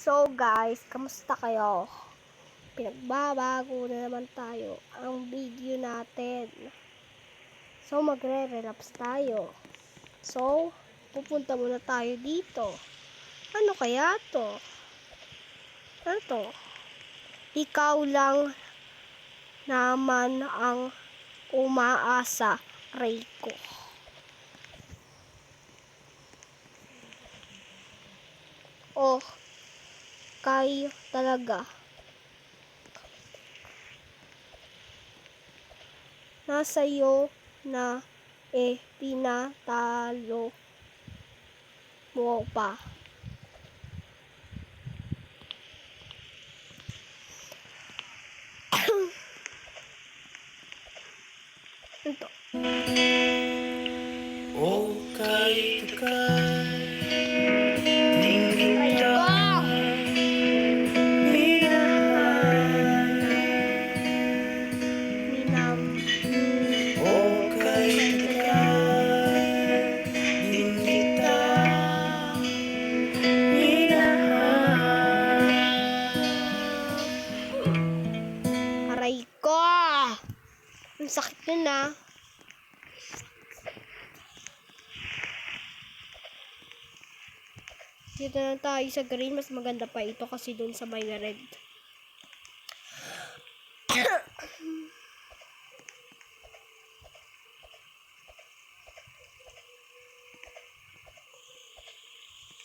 So guys, kamusta kayo? Pinagbabago na naman tayo ang video natin. So magre-relapse tayo. So, pupunta muna tayo dito. Ano kaya to? Ano to? Ikaw lang naman ang umaasa, Reiko. Oh, kayo talaga. Nasa iyo na tinatalo mo pa. Ito. Oh, kahit ka Aray ko! Ang sakit nun ah. Dito na tayo sa green. Mas maganda pa ito kasi dun sa may red.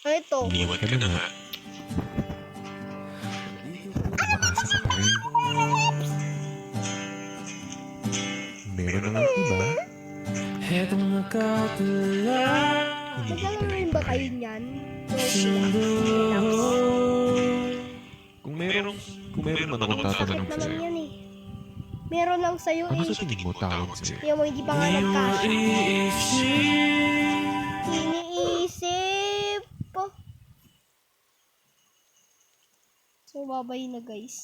Ito. iniwan ka na nga. Umaasa ka pa rin. Meron na nga iba. Heto mga katula. Maglalaro ba kayo niyan? Kung meron man akong tatanong Naman sa'yo. yan eh. Meron lang sa'yo Ano eh. sa tingin mo tawag sa'yo? Kaya mo hindi pa nga nagkasya. Iniisip. So, babay na guys.